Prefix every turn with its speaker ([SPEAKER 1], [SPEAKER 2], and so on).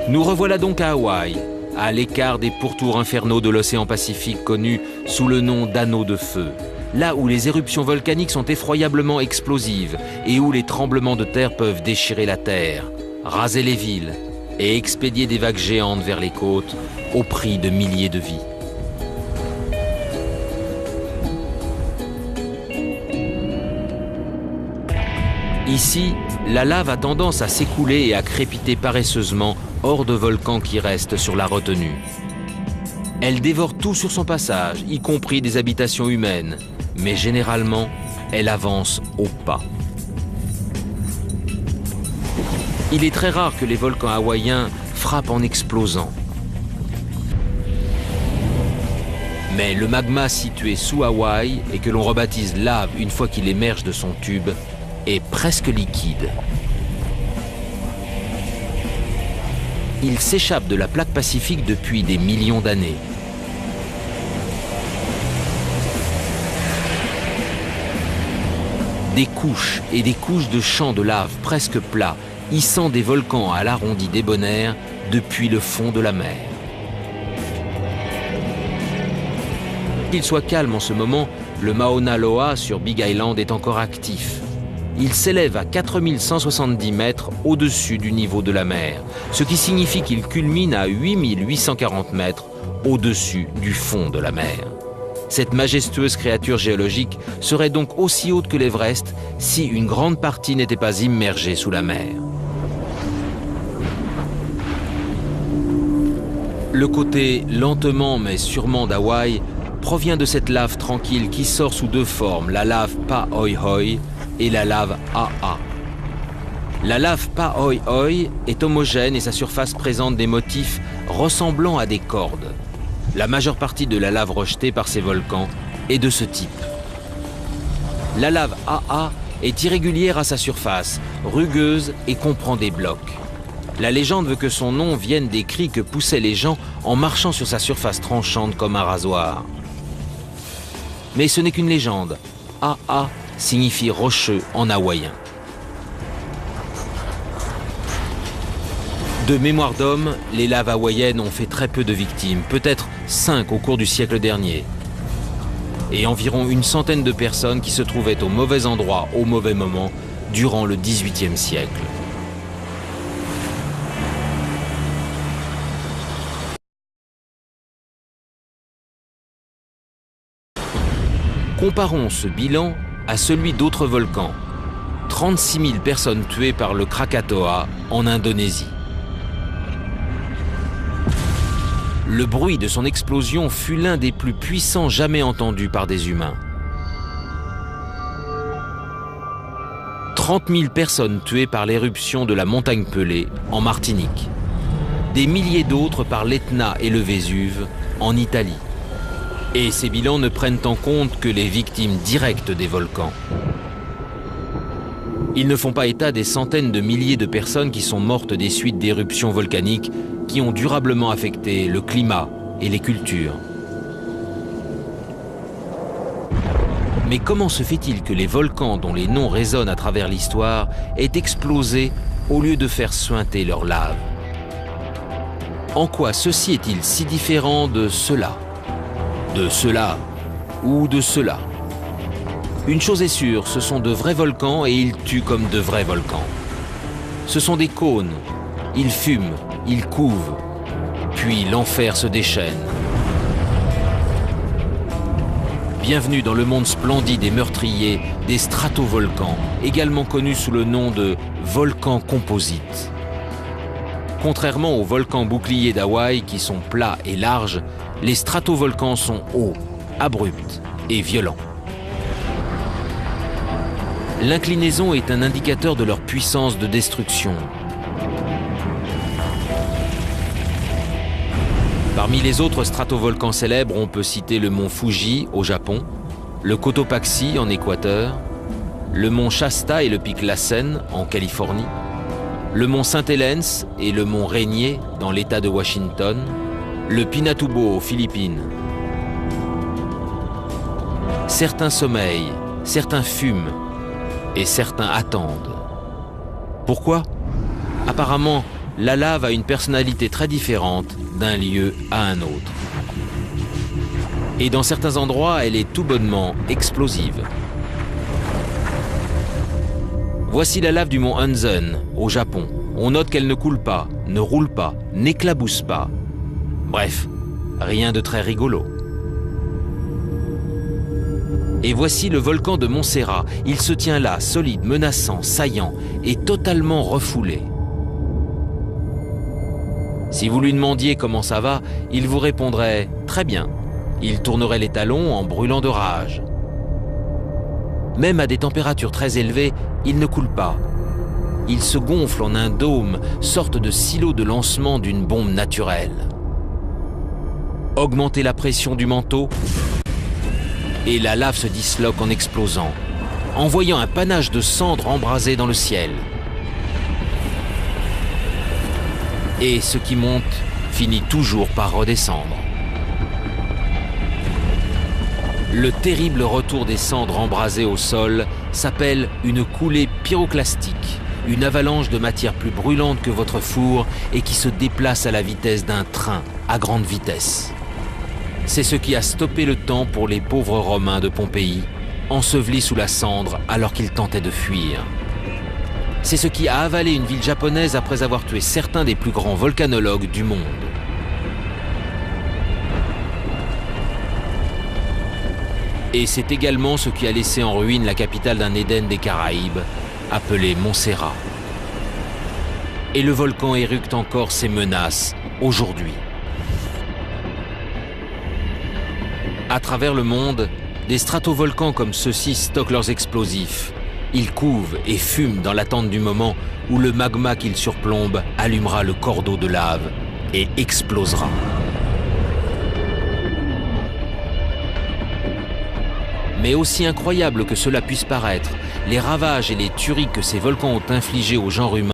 [SPEAKER 1] Nous revoilà donc à Hawaï, à l'écart des pourtours infernaux de l'océan Pacifique connus sous le nom d'anneaux de feu, là où les éruptions volcaniques sont effroyablement explosives et où les tremblements de terre peuvent déchirer la terre, raser les villes et expédier des vagues géantes vers les côtes au prix de milliers de vies. Ici, la lave a tendance à s'écouler et à crépiter paresseusement hors de volcans qui restent sur la retenue. Elle dévore tout sur son passage, y compris des habitations humaines, mais généralement, elle avance au pas. Il est très rare que les volcans hawaïens frappent en explosant. Mais le magma situé sous Hawaï et que l'on rebaptise lave une fois qu'il émerge de son tube est presque liquide. Il s'échappe de la plaque pacifique depuis des millions d'années. Des couches et des couches de champs de lave presque plats, hissant des volcans à l'arrondi débonnaire depuis le fond de la mer. Qu'il soit calme en ce moment, le Mauna Loa sur Big Island est encore actif. Il s'élève à 4170 mètres au-dessus du niveau de la mer, ce qui signifie qu'il culmine à 8840 mètres au-dessus du fond de la mer. Cette majestueuse créature géologique serait donc aussi haute que l'Everest si une grande partie n'était pas immergée sous la mer. Le côté lentement mais sûrement d'Hawaï provient de cette lave tranquille qui sort sous deux formes, la lave Pahoehoe et la lave AA. La lave Pahoehoe est homogène et sa surface présente des motifs ressemblant à des cordes. La majeure partie de la lave rejetée par ces volcans est de ce type. La lave AA est irrégulière à sa surface, rugueuse et comprend des blocs. La légende veut que son nom vienne des cris que poussaient les gens en marchant sur sa surface tranchante comme un rasoir. Mais ce n'est qu'une légende. AA signifie rocheux en hawaïen. De mémoire d'homme, les laves hawaïennes ont fait très peu de victimes, peut-être 5 au cours du siècle dernier. Et environ une centaine de personnes qui se trouvaient au mauvais endroit au mauvais moment durant le XVIIIe siècle. Comparons ce bilan à celui d'autres volcans. 36 000 personnes tuées par le Krakatoa en Indonésie. Le bruit de son explosion fut l'un des plus puissants jamais entendus par des humains. 30 000 personnes tuées par l'éruption de la montagne Pelée en Martinique. Des milliers d'autres par l'Etna et le Vésuve en Italie. Et ces bilans ne prennent en compte que les victimes directes des volcans. Ils ne font pas état des centaines de milliers de personnes qui sont mortes des suites d'éruptions volcaniques qui ont durablement affecté le climat et les cultures. Mais comment se fait-il que les volcans dont les noms résonnent à travers l'histoire aient explosé au lieu de faire suinter leur lave? En quoi ceci est-il si différent de cela? De cela ou de cela? Une chose est sûre, ce sont de vrais volcans et ils tuent comme de vrais volcans. Ce sont des cônes, ils fument, ils couvent, puis l'enfer se déchaîne. Bienvenue dans le monde splendide et meurtrier des stratovolcans, également connus sous le nom de volcans composites. Contrairement aux volcans boucliers d'Hawaï qui sont plats et larges, les stratovolcans sont hauts, abrupts et violents. L'inclinaison est un indicateur de leur puissance de destruction. Parmi les autres stratovolcans célèbres, on peut citer le mont Fuji au Japon, le Cotopaxi en Équateur, le mont Shasta et le pic Lassen en Californie, le mont Saint-Helens et le mont Rainier dans l'État de Washington, le Pinatubo aux Philippines. Certains sommeillent, certains fument et certains attendent. Pourquoi? Apparemment, la lave a une personnalité très différente d'un lieu à un autre. Et dans certains endroits, elle est tout bonnement explosive. Voici la lave du mont Hansen, au Japon. On note qu'elle ne coule pas, ne roule pas, n'éclabousse pas. Bref, rien de très rigolo. Et voici le volcan de Montserrat. Il se tient là, solide, menaçant, saillant et totalement refoulé. Si vous lui demandiez comment ça va, il vous répondrait « très bien ». Il tournerait les talons en brûlant de rage. Même à des températures très élevées, il ne coule pas. Il se gonfle en un dôme, sorte de silo de lancement d'une bombe naturelle. Augmentez la pression du manteau et la lave se disloque en explosant, envoyant un panache de cendres embrasées dans le ciel. Et ce qui monte finit toujours par redescendre. Le terrible retour des cendres embrasées au sol s'appelle une coulée pyroclastique, une avalanche de matière plus brûlante que votre four et qui se déplace à la vitesse d'un train à grande vitesse. C'est ce qui a stoppé le temps pour les pauvres Romains de Pompéi, ensevelis sous la cendre alors qu'ils tentaient de fuir. C'est ce qui a avalé une ville japonaise après avoir tué certains des plus grands volcanologues du monde. Et c'est également ce qui a laissé en ruine la capitale d'un Éden des Caraïbes, appelée Montserrat. Et le volcan éructe encore ses menaces aujourd'hui. À travers le monde, des stratovolcans comme ceux-ci stockent leurs explosifs. Ils couvent et fument dans l'attente du moment où le magma qu'ils surplombent allumera le cordeau de lave et explosera. Mais aussi incroyable que cela puisse paraître, les ravages et les tueries que ces volcans ont infligés au genre humain